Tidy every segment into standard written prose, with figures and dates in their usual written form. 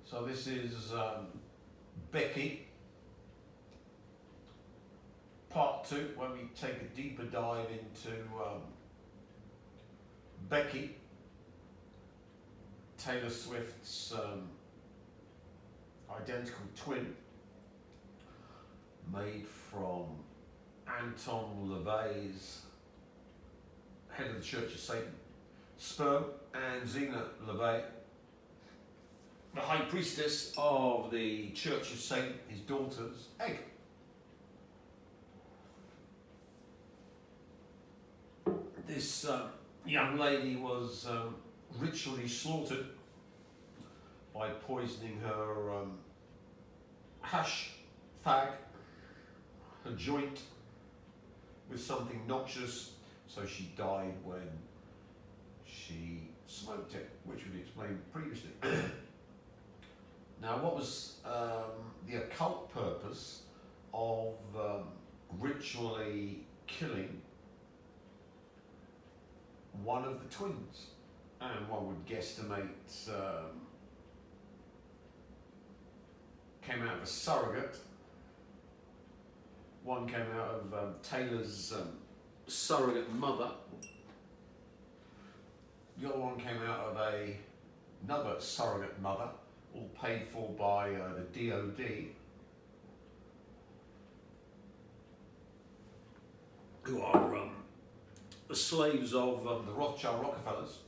So this is Becky, part 2, where we take a deeper dive into Becky, Taylor Swift's identical twin, made from Anton LaVey's, head of the Church of Satan, sperm, and Zena LaVey, the high priestess of the Church of Satan, his daughter's egg. This young lady was ritually slaughtered by poisoning her hash fag, her joint, with something noxious, so she died when she smoked it, which we explained previously. Now, what was the occult purpose of ritually killing one of the twins? And one would guesstimate came out of a surrogate. One came out of Taylor's surrogate mother. The other one came out of another surrogate mother, all paid for by the DOD. Who are the slaves of the Rothschild Rockefellers.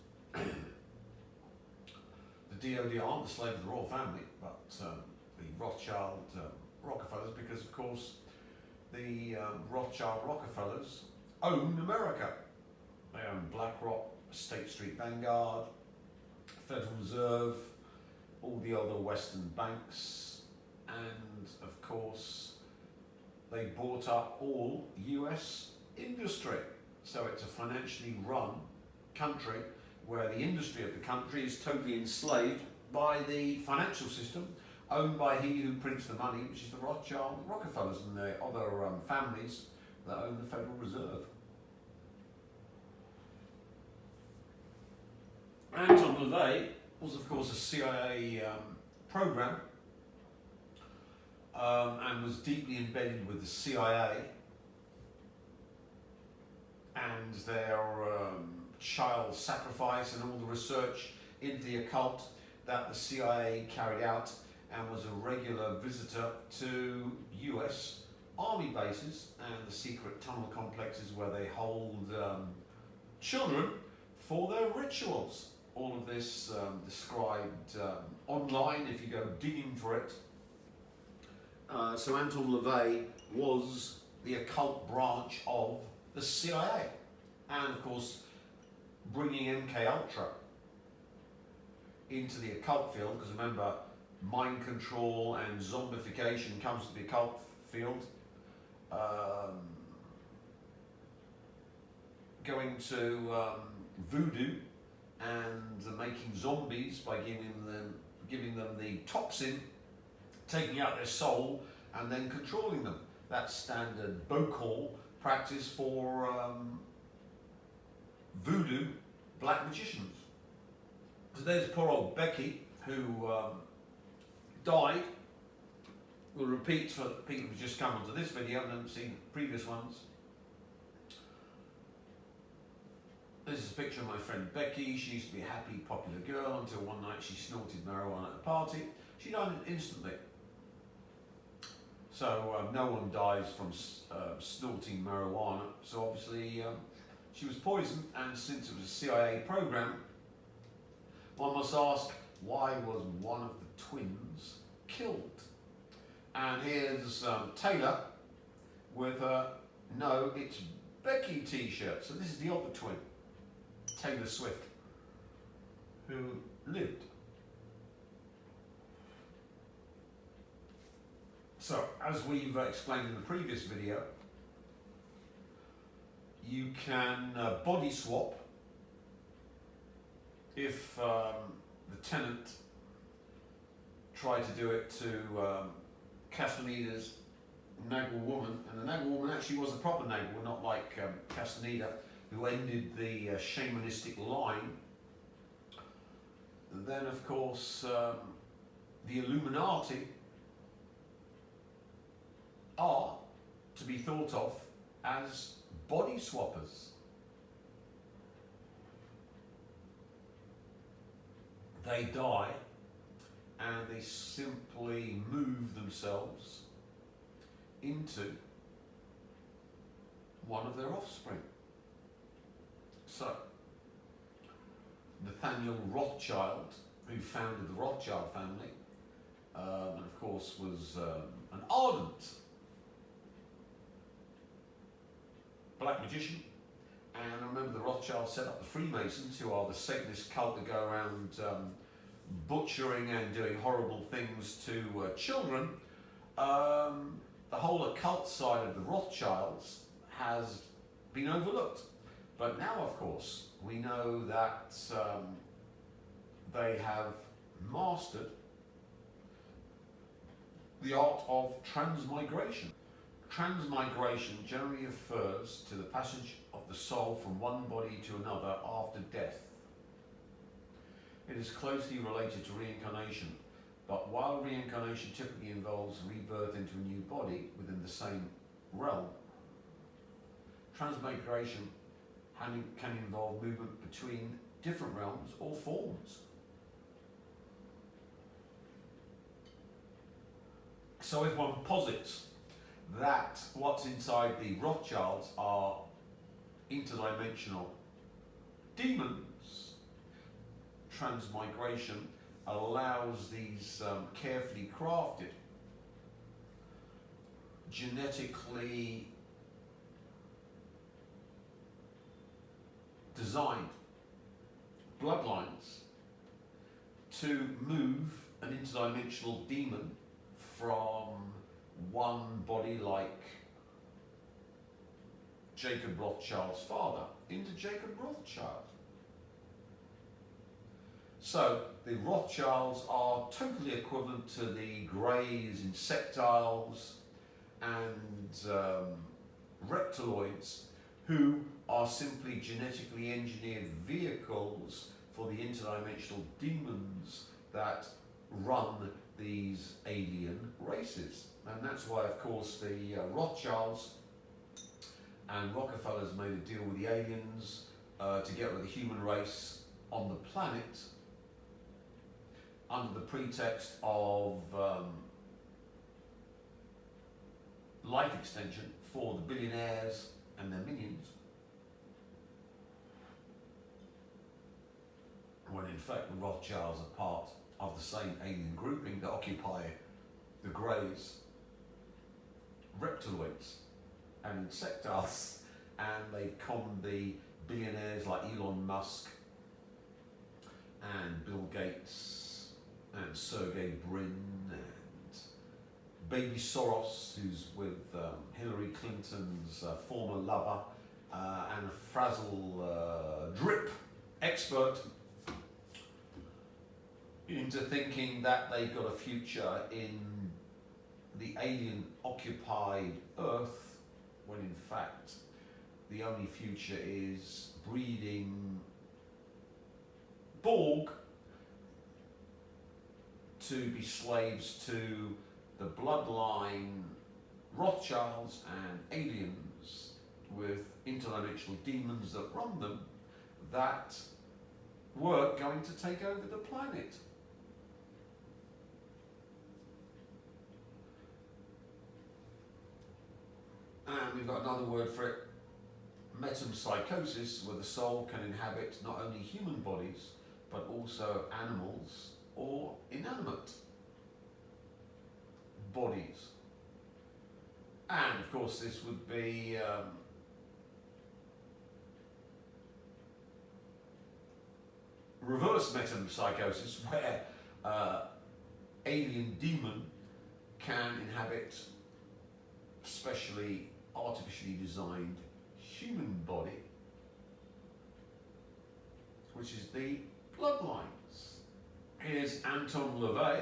The DOD aren't the slaves of the royal family, but the Rothschild Rockefellers, because of course the Rothschild Rockefellers own America. They own BlackRock, State Street Vanguard, Federal Reserve, all the other Western banks, and of course they bought up all US industry. So it's a financially run country where the industry of the country is totally enslaved by the financial system, owned by he who prints the money, which is the Rothschild Rockefellers and the other families that own the Federal Reserve. Anton LaVey was, of course, a CIA program and was deeply embedded with the CIA and their child sacrifice and all the research into the occult that the CIA carried out, and was a regular visitor to US army bases and the secret tunnel complexes where they hold children for their rituals. All of this described online if you go digging for it. So Anton LaVey was the occult branch of the CIA, and of course bringing MK Ultra into the occult field, because remember, mind control and zombification comes to the occult field. Going to voodoo and making zombies by giving them the toxin, taking out their soul, and then controlling them. That's standard Bokal practice for voodoo black magicians. So there's poor old Becky, who died. We'll repeat for people who've just come onto this video and haven't seen previous ones. This is a picture of my friend Becky. She used to be a happy, popular girl until one night she snorted marijuana at a party. She died instantly. So no one dies from snorting marijuana. So obviously she was poisoned, and since it was a CIA program, one must ask, why was one of the twins killed? And here's Taylor with a "No, it's Becky" t-shirt. So this is the other twin, Taylor Swift, who lived. So, as we've explained in the previous video, you can body swap if the tenant tried to do it to Castaneda's Nagel woman, and the Nagel woman actually was a proper Nagel, not like Castaneda, who ended the shamanistic line. And then, of course, the Illuminati are to be thought of as body swappers. They die and they simply move themselves into one of their offspring. So, Nathaniel Rothschild, who founded the Rothschild family, and of course was an ardent black magician. And I remember the Rothschilds set up the Freemasons, who are the Satanist cult that go around butchering and doing horrible things to children. The whole occult side of the Rothschilds has been overlooked. But now, of course, we know that they have mastered the art of transmigration. Transmigration generally refers to the passage of the soul from one body to another after death. It is closely related to reincarnation, but while reincarnation typically involves rebirth into a new body within the same realm, transmigration can involve movement between different realms or forms. So if one posits that what's inside the Rothschilds are interdimensional demons, transmigration allows these carefully crafted, genetically designed bloodlines to move an interdimensional demon from one body like Jacob Rothschild's father into Jacob Rothschild. So the Rothschilds are totally equivalent to the Greys, insectiles and reptiloids, who are simply genetically engineered vehicles for the interdimensional demons that run these alien races. And that's why, of course, the Rothschilds and Rockefellers made a deal with the aliens to get rid of the human race on the planet under the pretext of life extension for the billionaires and their minions, when in fact the Rothschilds are part of the same alien grouping that occupy the Greys, reptiloids and insectiles, and they've conned the billionaires like Elon Musk and Bill Gates and Sergey Brin and Baby Soros, who's with Hillary Clinton's former lover, and a frazzle drip expert, into thinking that they've got a future in the alien occupied Earth, when in fact the only future is breeding Borg to be slaves to the bloodline Rothschilds and aliens with interdimensional demons that run them, that were going to take over the planet. And we've got another word for it, metempsychosis, where the soul can inhabit not only human bodies, but also animals or inanimate bodies. And of course this would be reverse metempsychosis, where alien demon can inhabit specially artificially designed human body, which is the bloodlines. Here's Anton LaVey,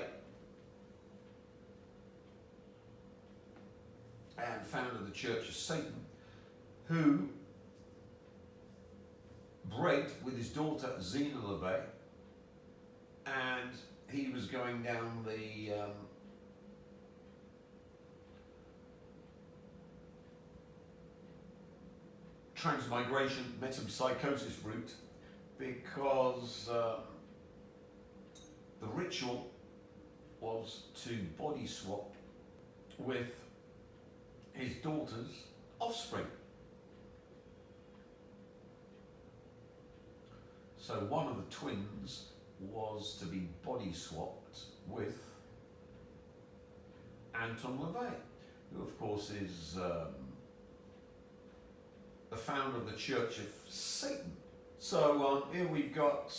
and founder of the Church of Satan, who bred with his daughter Zena LaVey, and he was going down the Transmigration, Metempsychosis route, because the ritual was to body swap with his daughter's offspring. So one of the twins was to be body swapped with Anton LaVey, who of course is the founder of the Church of Satan. So here we've got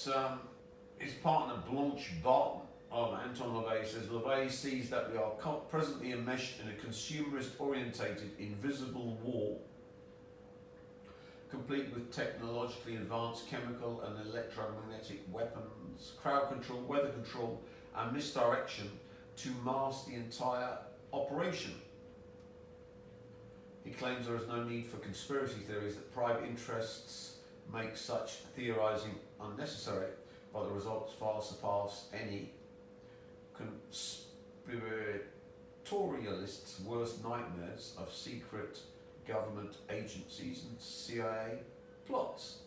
his partner Blanche Barton of Anton LaVey says, LaVey sees that we are presently enmeshed in a consumerist-orientated, invisible war, complete with technologically advanced chemical and electromagnetic weapons, crowd control, weather control, and misdirection to mask the entire operation. He claims there is no need for conspiracy theories, that private interests make such theorizing unnecessary, but the results far surpass any conspiratorialists' worst nightmares of secret government agencies and CIA plots.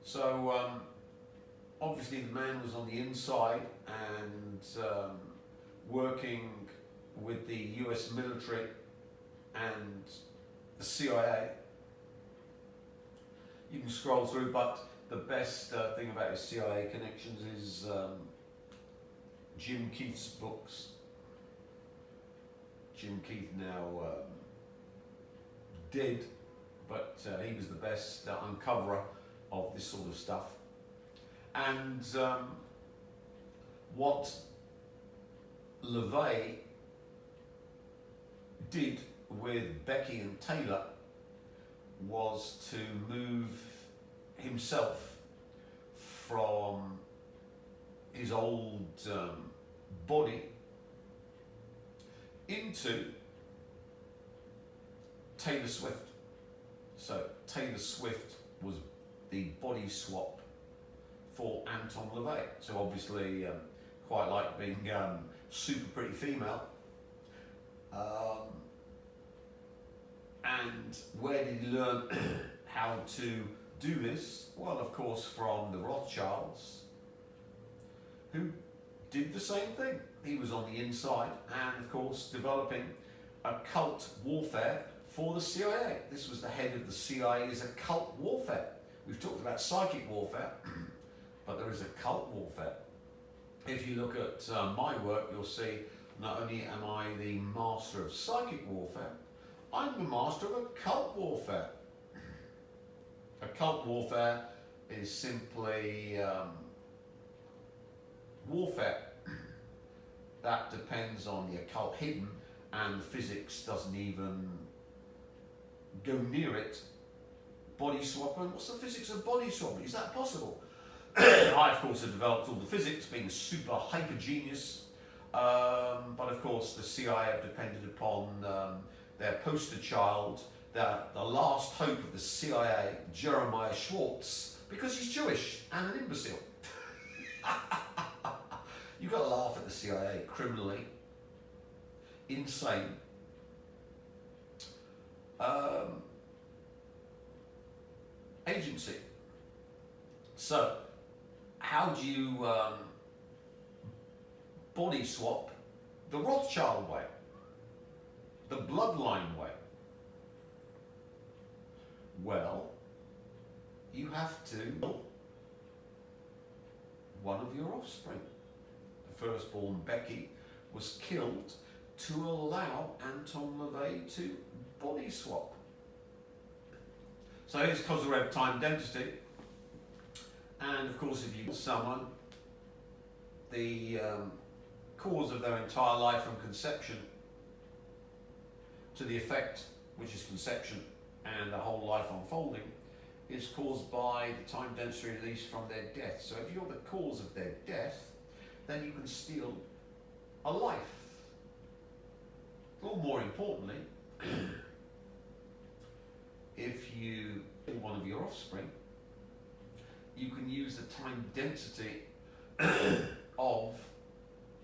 So obviously the man was on the inside and working with the US military and the CIA. You can scroll through, but the best thing about his CIA connections is Jim Keith's books. Jim Keith now dead, but he was the best uncoverer of this sort of stuff. And what LaVey did with Becky and Taylor was to move himself from his old body into Taylor Swift. So Taylor Swift was the body swap for Anton LaVey. So obviously quite like being super pretty female. And where did he learn how to do this? Well, of course, from the Rothschilds, who did the same thing. He was on the inside and, of course, developing occult warfare for the CIA. This was the head of the CIA's occult warfare. We've talked about psychic warfare, but there is occult warfare. If you look at my work, you'll see not only am I the master of psychic warfare, I'm the master of occult warfare. Occult warfare is simply warfare that depends on the occult hidden, and the physics doesn't even go near it. Body swapping, what's the physics of body swapping? Is that possible? I, of course, have developed all the physics, being super hyper genius, but of course the CIA have depended upon their poster child, the last hope of the CIA, Jeremiah Schwartz, because he's Jewish and an imbecile. You've got to laugh at the CIA, criminally, insane. Agency. So, how do you body swap the Rothschild way, the bloodline way? Well, you have to kill one of your offspring. The firstborn, Becky, was killed to allow Anton LaVey to body swap. So here's Kozyrev time dentistry. And of course, if you give someone the cause of their entire life from conception to the effect, which is conception and the whole life unfolding, is caused by the time density release from their death. So if you're the cause of their death, then you can steal a life. Or more importantly, if you kill one of your offspring, you can use the time density of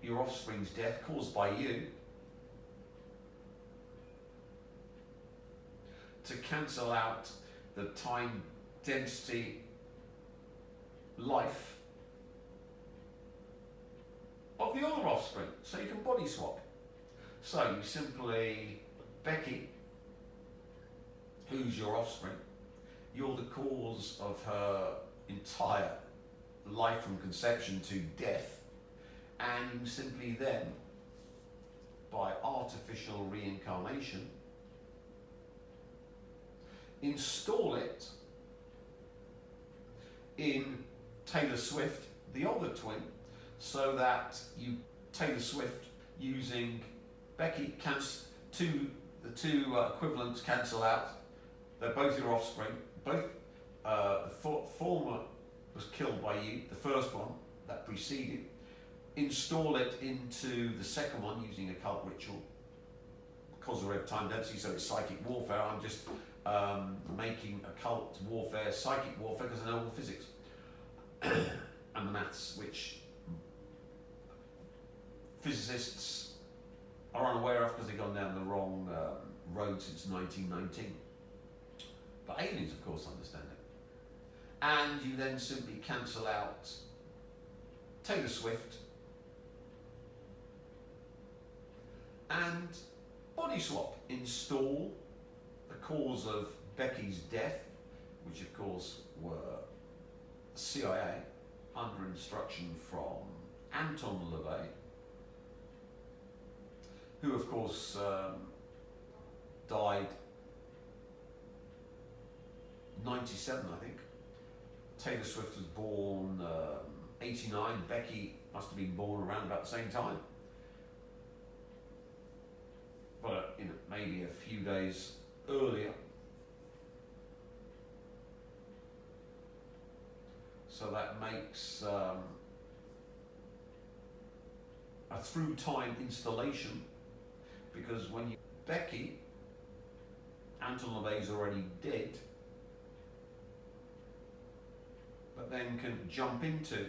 your offspring's death caused by you to cancel out the time density life of the other offspring, so you can body swap. So you simply, Becky, who's your offspring, you're the cause of her entire life from conception to death, and you simply then, by artificial reincarnation, install it in Taylor Swift, the other twin, so that you, Taylor Swift, using Becky, the two equivalents cancel out. They're both your offspring. Both, the former was killed by you, the first one that preceded. Install it into the second one using occult ritual. Because of time density, so it's psychic warfare. I'm just making occult warfare, psychic warfare, because I know all the physics and the maths, which physicists are unaware of because they've gone down the wrong road since 1919. But aliens, of course, understand it. And you then simply cancel out Taylor Swift and body swap. Install the cause of Becky's death, which of course were CIA under instruction from Anton LaVey, who of course died 97, I think. Taylor Swift was born 89. Becky must have been born around about the same time. But maybe a few days earlier. So that makes a through time installation, because when you, Becky, Anton LaVey's already dead, but then can jump into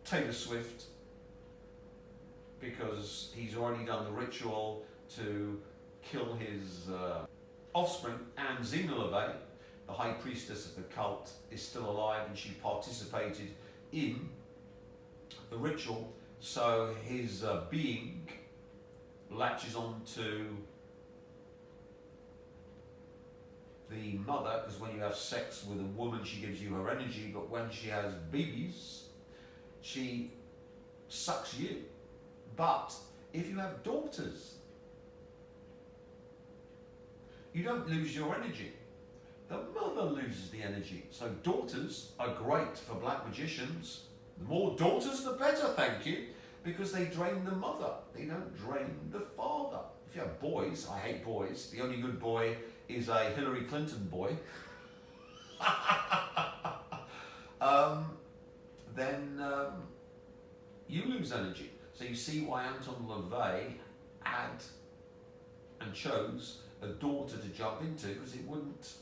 Taylor Swift, because he's already done the ritual to kill his offspring, and Zena LaVey, the high priestess of the cult, is still alive and she participated in the ritual, so his being latches on to the mother, because when you have sex with a woman she gives you her energy, but when she has babies she sucks you. But if you have daughters, you don't lose your energy. The mother loses the energy. So daughters are great for black magicians. The more daughters, the better, thank you, because they drain the mother. They don't drain the father. If you have boys, I hate boys. The only good boy is a Hillary Clinton boy. Then you lose energy. So you see why Anton LaVey had and chose a daughter to jump into, because it wouldn't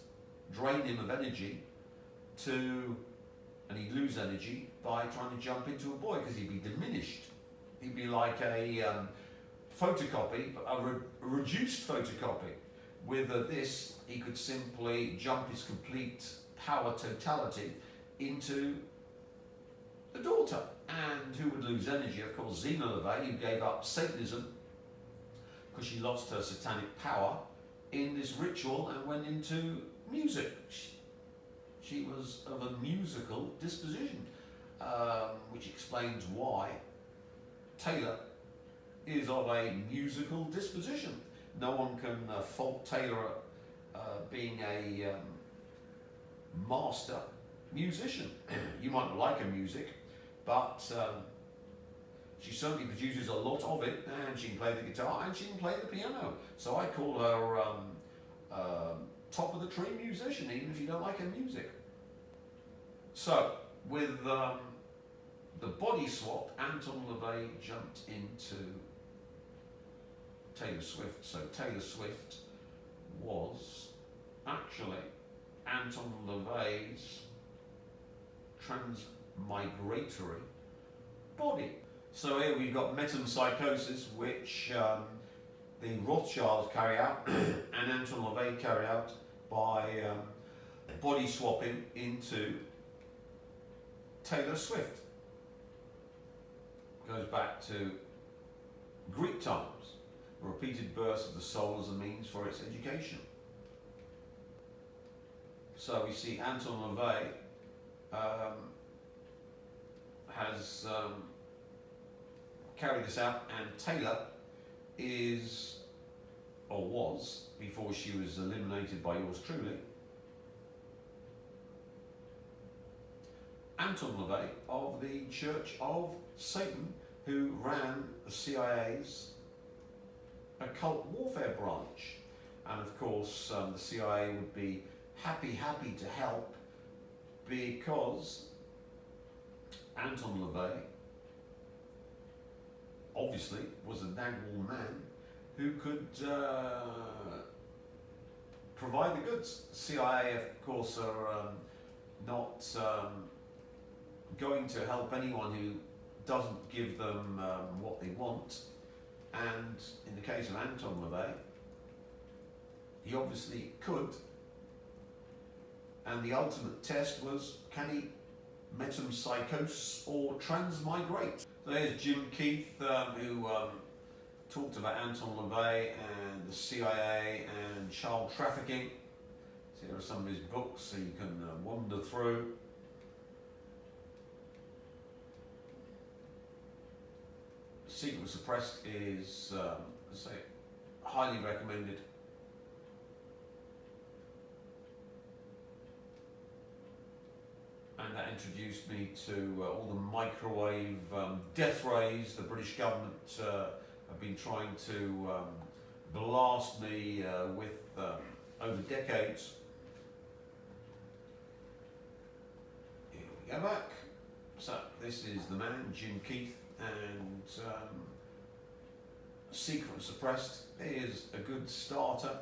drain him of energy and he'd lose energy by trying to jump into a boy, because he'd be diminished. He'd be like a photocopy, but a reduced photocopy. With this, he could simply jump his complete power totality into the daughter. And who would lose energy? Of course, Zena LaVey, who gave up Satanism because she lost her satanic power in this ritual and went into music. She was of a musical disposition, which explains why Taylor is of a musical disposition. No one can fault Taylor being a master musician. You might not like her music, but she certainly produces a lot of it, and she can play the guitar and she can play the piano. So I call her top of the tree musician, even if you don't like her music. So with the body swap, Anton LaVey jumped into Taylor Swift. So Taylor Swift was actually Anton LaVey's transmigratory body. So here we've got metempsychosis, which the Rothschilds carry out and Anton LaVey carry out by body swapping into Taylor Swift. Goes back to Greek times, a repeated burst of the soul as a means for its education. So we see Anton LaVey has carried this out, and Taylor is, or was, before she was eliminated by yours truly, Anton LaVey of the Church of Satan, who ran the CIA's occult warfare branch. And of course, the CIA would be happy to help, because Anton LaVey obviously was a Nagwal man who could provide the goods. CIA, of course, are not going to help anyone who doesn't give them what they want. And in the case of Anton LaVey, he obviously could. And the ultimate test was, can he metempsychose or transmigrate? So there's Jim Keith, who talked about Anton LaVey and the CIA and child trafficking. So here are some of his books, so you can wander through. Secret Suppressed is, let's say, highly recommended. And that introduced me to all the microwave death rays the British government have been trying to blast me with over decades. Here we go back. So this is the man, Jim Keith, and Secret Suppressed is a good starter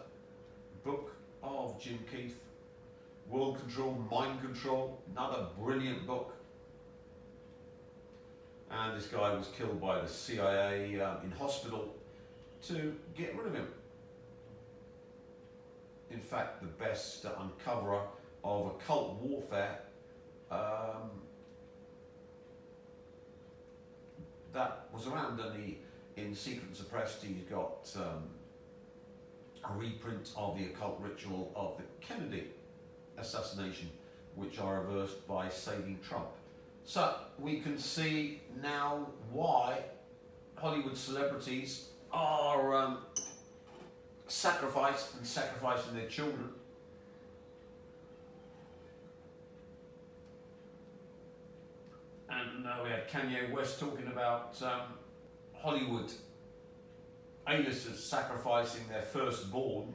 book of Jim Keith. World Control, Mind Control, another brilliant book. And this guy was killed by the CIA in hospital to get rid of him. In fact, the best uncoverer of occult warfare that was around in Secret Suppressed. He's got a reprint of the occult ritual of the Kennedy assassination, which are reversed by saving Trump. So we can see now why Hollywood celebrities are sacrificing their children. And we had Kanye West talking about Hollywood A-listers sacrificing their firstborn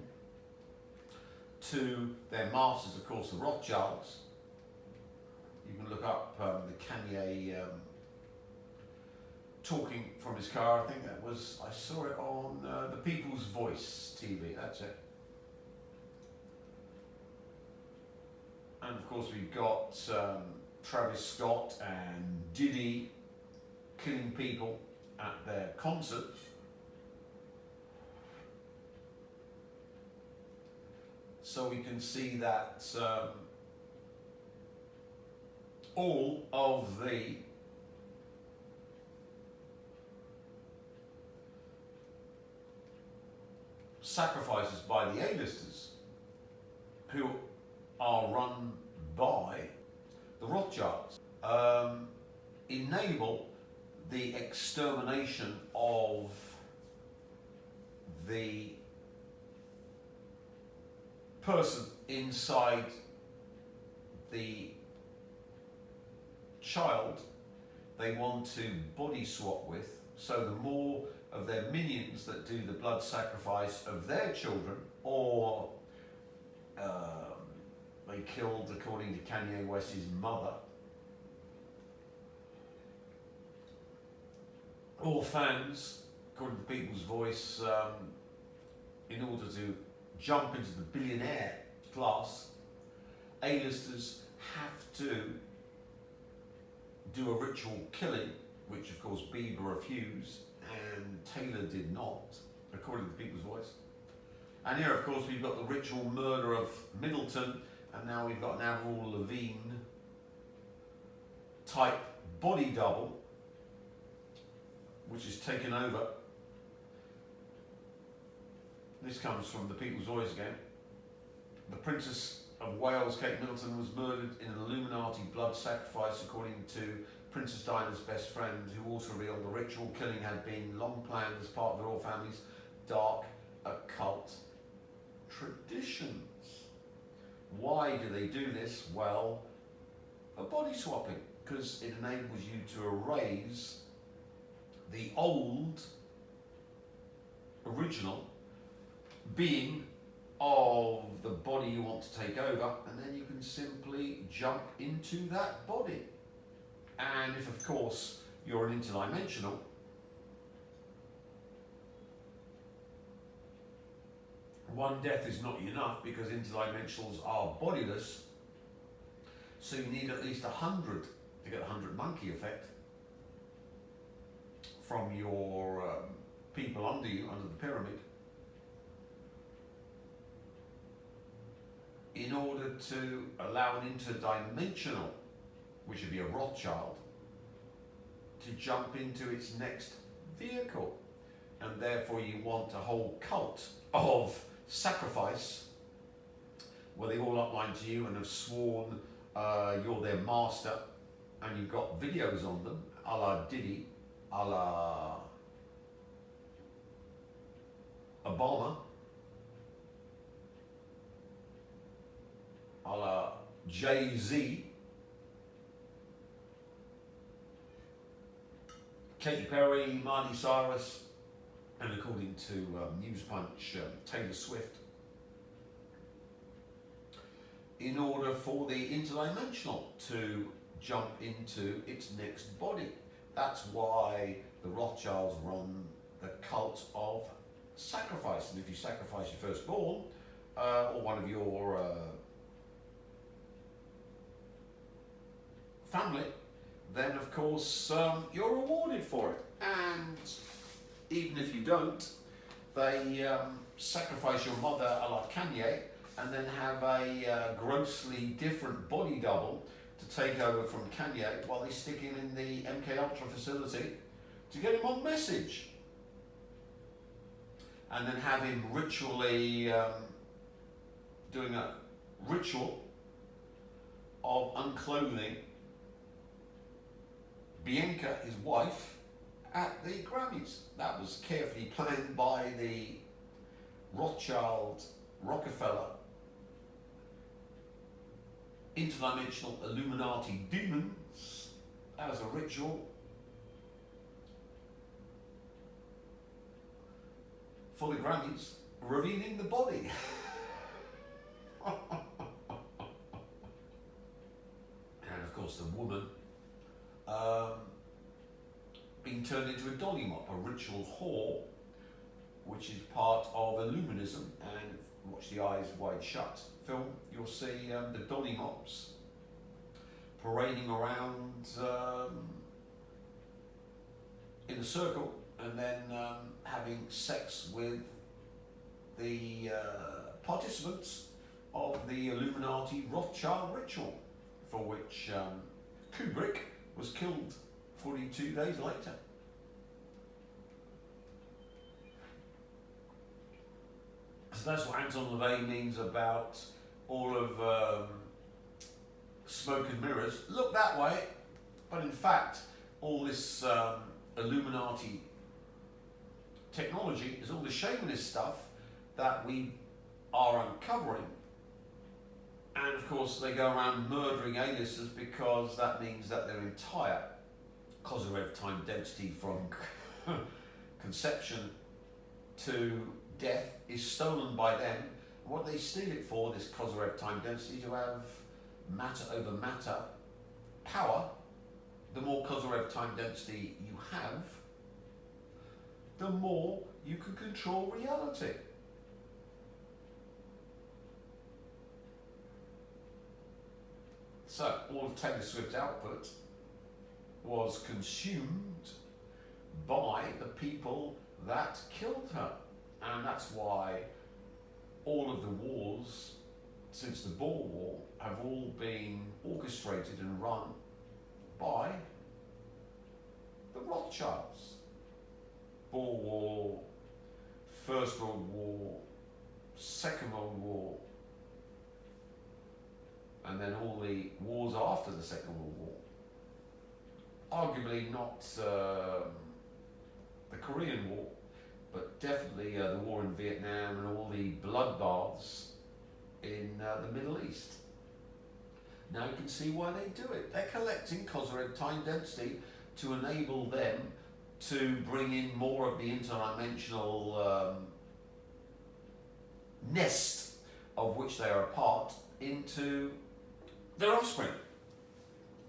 to their masters, of course, the Rothschilds. You can look up the Kanye talking from his car. I think that was, I saw it on the People's Voice TV, that's it. And of course we've got Travis Scott and Diddy killing people at their concerts. So we can see that all of the sacrifices by the A-listers, who are run by the Rothschilds, enable the extermination of the person inside the child they want to body swap with. So the more of their minions that do the blood sacrifice of their children, or they killed, according to Kanye West's mother, or fans, according to People's Voice, in order to jump into the billionaire class, A-listers have to do a ritual killing, which of course Bieber refused and Taylor did not, according to People's Voice. And here, of course, we've got the ritual murder of Middleton, and now we've got an Avril Lavigne type body double, which is taken over. This comes from the People's Voice again. The Princess of Wales, Kate Middleton, was murdered in an Illuminati blood sacrifice, according to Princess Diana's best friend, who also revealed the ritual killing had been long planned as part of the royal family's dark occult traditions. Why do they do this? Well, a body swapping, because it enables you to erase the old, original being of the body you want to take over, and then you can simply jump into that body. And if, of course, you're an interdimensional, one death is not enough, because interdimensionals are bodiless, so you need at least 100 to get the 100 monkey effect from your people under you, under the pyramid, in order to allow an interdimensional, which would be a Rothschild, to jump into its next vehicle. And therefore you want a whole cult of sacrifice, where they all upline to you and have sworn you're their master, and you've got videos on them, a la Diddy, a la Obama, a la Jay-Z, Katy Perry, Miley Cyrus, and according to News Punch, Taylor Swift, in order for the interdimensional to jump into its next body. That's why the Rothschilds run the cult of sacrifice. And if you sacrifice your firstborn, or one of your family, then of course you're rewarded for it. And even if you don't, they sacrifice your mother a la Kanye, and then have a grossly different body double to take over from Kanye, while they stick him in the MK Ultra facility to get him on message, and then have him ritually doing a ritual of unclothing Bianca, his wife, at the Grammys. That was carefully planned by the Rothschild, Rockefeller, interdimensional Illuminati demons, as a ritual for the Grammys, revealing the body. And of course the woman being turned into a dolly mop, a ritual whore, which is part of Illuminism. And watch the Eyes Wide Shut film, you'll see the dolly mops parading around in a circle, and then having sex with the participants of the Illuminati Rothschild ritual, for which Kubrick was killed 42 days later. So that's what Anton LaVey means about all of smoke and mirrors. Look that way, but in fact, all this Illuminati technology is all the shamanist stuff that we are uncovering. And of course, they go around murdering A-listers, because that means that their entire Kozyrev time density from conception to death is stolen by them. And what they steal it for, this Kozyrev time density, to have matter over matter power. The more Kozyrev time density you have, the more you can control reality. So all of Taylor Swift's output was consumed by the people that killed her. And that's why all of the wars since the Boer War have all been orchestrated and run by the Rothschilds. Boer War, First World War, Second World War, and then all the wars after the Second World War. Arguably not the Korean War, but definitely the war in Vietnam and all the bloodbaths in the Middle East. Now you can see why they do it. They're collecting causative time density to enable them to bring in more of the interdimensional nest of which they are a part into their offspring.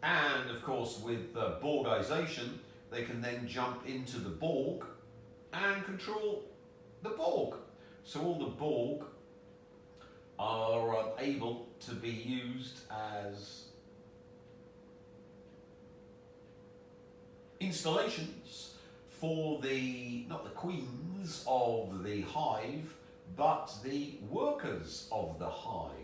And of course with Borgization, they can then jump into the Borg and control the Borg. So all the Borg are able to be used as installations for the, not the queens of the hive, but the workers of the hive.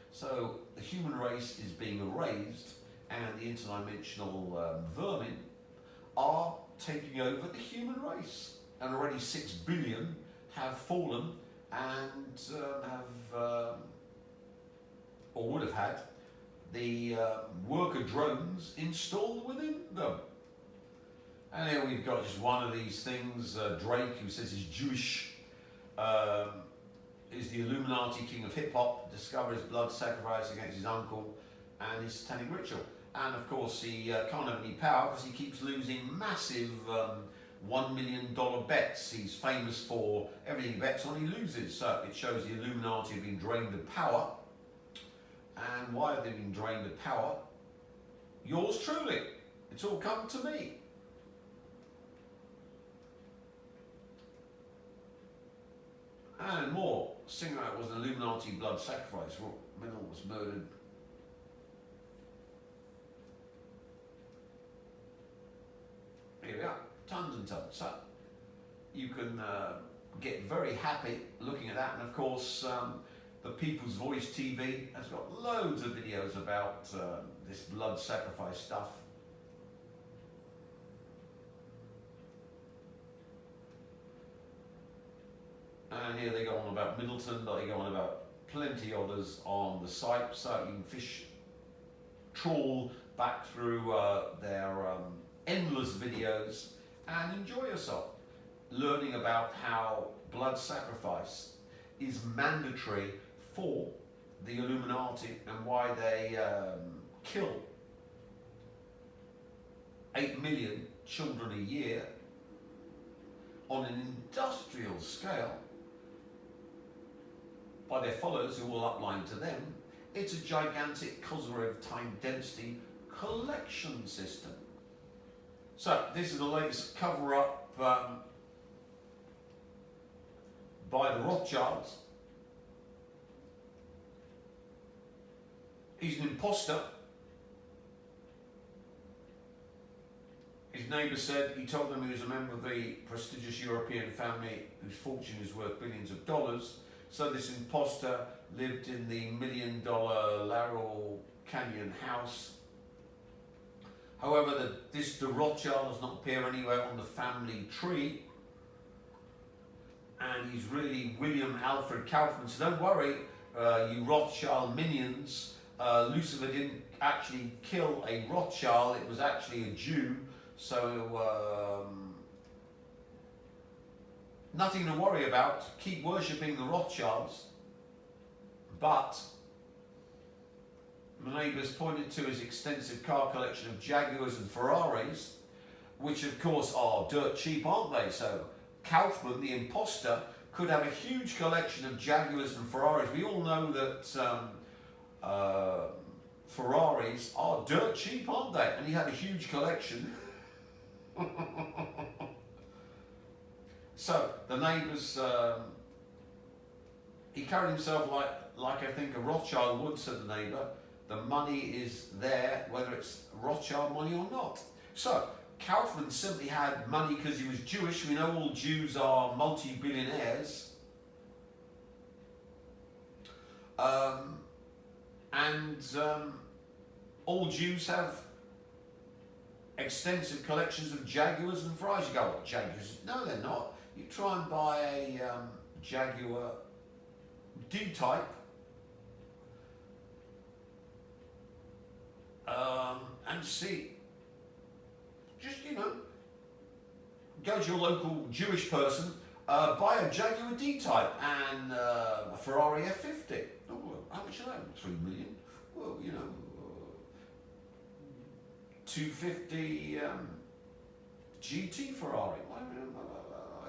So the human race is being erased and the interdimensional vermin are taking over the human race. And already 6 billion have fallen and have, or would have had, the worker drones installed within them. And here we've got just one of these things, Drake, who says he's Jewish, is the Illuminati king of hip-hop, discovered his blood sacrifice against his uncle and his satanic ritual. And of course he can't have any power because he keeps losing massive $1 million bets. He's famous for everything he bets on, he loses. So it shows the Illuminati have been drained of power. And why have they been drained of power? Yours truly. It's all come to me. And more. Singer was an Illuminati blood sacrifice. Mendel was murdered. Here we are. Tons and tons. So you can get very happy looking at that. And of course, the People's Voice TV has got loads of videos about this blood sacrifice stuff. And here they go on about Middleton, they go on about plenty others on the site, so you can trawl back through their endless videos and enjoy yourself, learning about how blood sacrifice is mandatory for the Illuminati and why they kill 8 million children a year on an industrial scale by their followers who will upline to them. It's a gigantic causative time density collection system. So this is the latest cover-up by the Rothschilds. He's an imposter. His neighbour said he told them he was a member of the prestigious European family whose fortune is worth billions of dollars. So this imposter lived in the $1 million Laurel Canyon house. However, the Rothschild does not appear anywhere on the family tree. And he's really William Alfred Kaufman. So don't worry, you Rothschild minions. Lucifer didn't actually kill a Rothschild, it was actually a Jew. So nothing to worry about. Keep worshipping the Rothschilds. But my neighbours pointed to his extensive car collection of Jaguars and Ferraris, which of course are dirt cheap, aren't they? So Kaufman, the imposter, could have a huge collection of Jaguars and Ferraris. We all know that Ferraris are dirt cheap, aren't they? And he had a huge collection. So the neighbours, he carried himself like I think a Rothschild would, said the neighbour. the money is there, whether it's Rothschild money or not. So Kaufman simply had money because he was Jewish. We know all Jews are multi-billionaires. All Jews have extensive collections of Jaguars and Ferraris. You go, what, Jaguars? No, they're not. You try and buy a Jaguar D-Type, and see, just, you know, go to your local Jewish person, buy a Jaguar D-Type and a Ferrari F50. Oh, how much are that? 3 million. Well, you know, 250 GT Ferrari.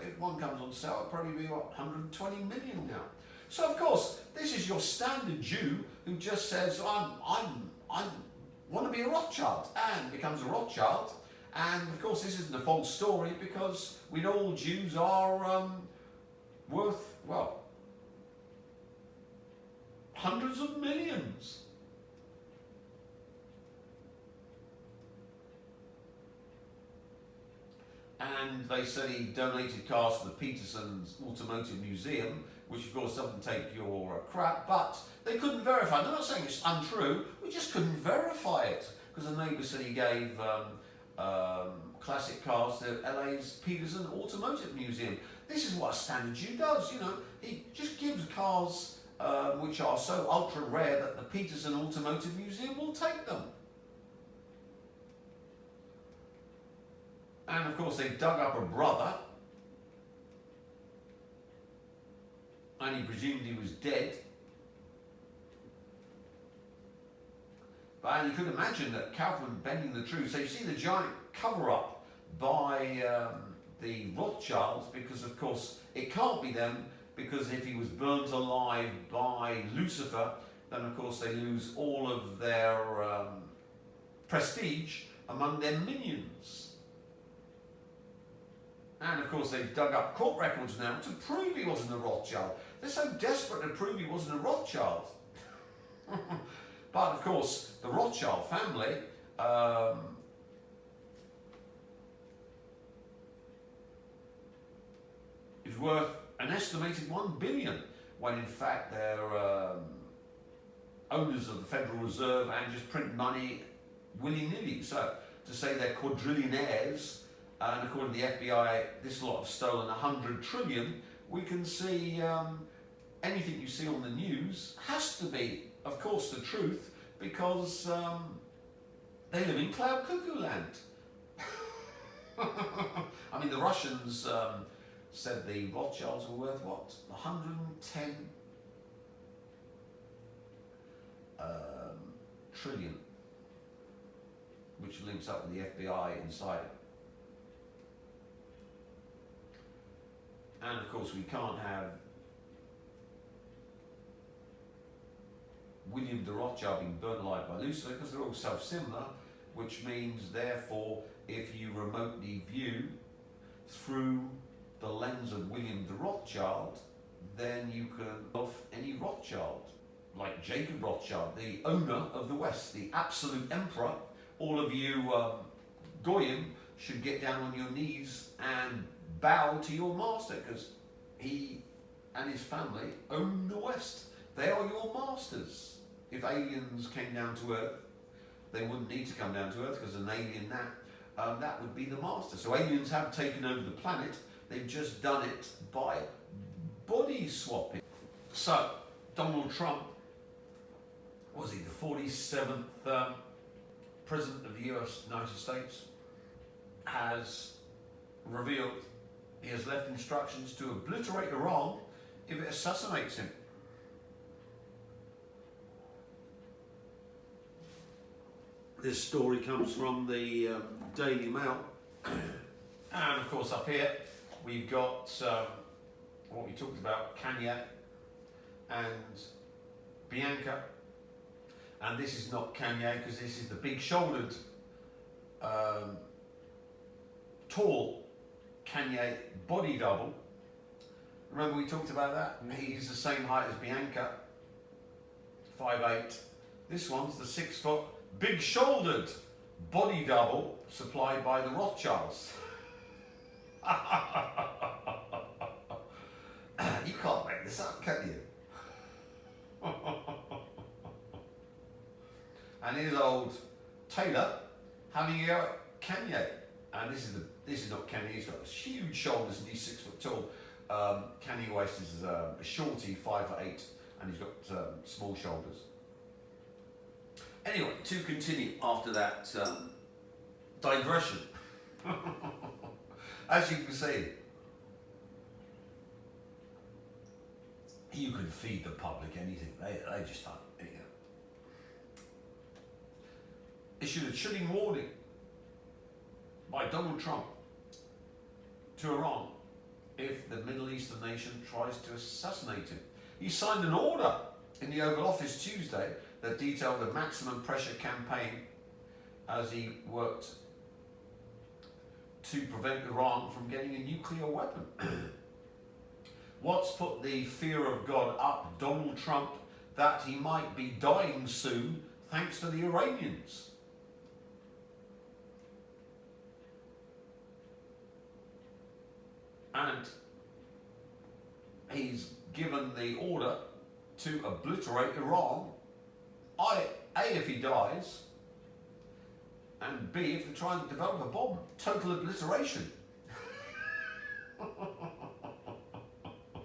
If one comes on sale, it'll probably be what, 120 million now. So of course, this is your standard Jew who just says, I want to be a Rothschild, and becomes a Rothschild. And of course, this isn't a false story, because we know all Jews are worth, well, hundreds of millions. And they said he donated cars to the Peterson's Automotive Museum, which of course doesn't take your crap, but they couldn't verify. They're not saying it's untrue, we just couldn't verify it, because the neighbour said he gave classic cars to LA's Peterson Automotive Museum. This is what a standard Jew does, you know. He just gives cars which are so ultra rare that the Peterson Automotive Museum will take them. And of course they dug up a brother, and he presumed he was dead. But you could imagine that Kaufman bending the truth. So you see the giant cover-up by the Rothschilds, because of course it can't be them, because if he was burnt alive by Lucifer, then of course they lose all of their prestige among their minions. And of course they've dug up court records now to prove he wasn't a Rothschild. They're so desperate to prove he wasn't a Rothschild. But of course the Rothschild family is worth an estimated 1 billion, when in fact they're owners of the Federal Reserve and just print money willy-nilly. So to say they're quadrillionaires, and according to the FBI, this lot have stolen 100 trillion, we can see anything you see on the news has to be, of course, the truth, because they live in cloud cuckoo land. I mean, the Russians said the Rothschilds were worth what? 110 trillion, which links up with the FBI inside it. And of course we can't have William de Rothschild being burnt alive by Lucifer, because they're all self-similar, which means therefore if you remotely view through the lens of William de Rothschild, then you can love any Rothschild, like Jacob Rothschild, the owner of the West, the absolute emperor. All of you Goyim should get down on your knees and bow to your master, because he and his family own the West. They are your masters. If aliens came down to Earth, they wouldn't need to come down to Earth, because an alien that would be the master. So aliens have taken over the planet. They've just done it by body swapping. So Donald Trump, was he the 47th President of the United States, has revealed he has left instructions to obliterate Iran if it assassinates him. This story comes from the Daily Mail. And of course up here we've got what we talked about, Kanye and Bianca. And this is not Kanye, because this is the big-shouldered, tall Kanye body double. Remember we talked about that? He's the same height as Bianca, 5'8", This one's the 6 foot, big shouldered body double supplied by the Rothschilds. You can't make this up, can you? And here's old Taylor having a go at Kanye. And this is not Kanye, he's got huge shoulders and he's 6 foot tall. Kanye West is a shorty, 5'8", and he's got small shoulders. Anyway, to continue after that digression, as you can see, you can feed the public anything. They just don't. You know. Issued a chilling warning by Donald Trump to Iran if the Middle Eastern nation tries to assassinate him. He signed an order in the Oval Office Tuesday that detailed the maximum pressure campaign as he worked to prevent Iran from getting a nuclear weapon. What's put the fear of God up Donald Trump that he might be dying soon thanks to the Iranians? And he's given the order to obliterate Iran. A, if he dies, and B, if they try and develop a bomb. Total obliteration.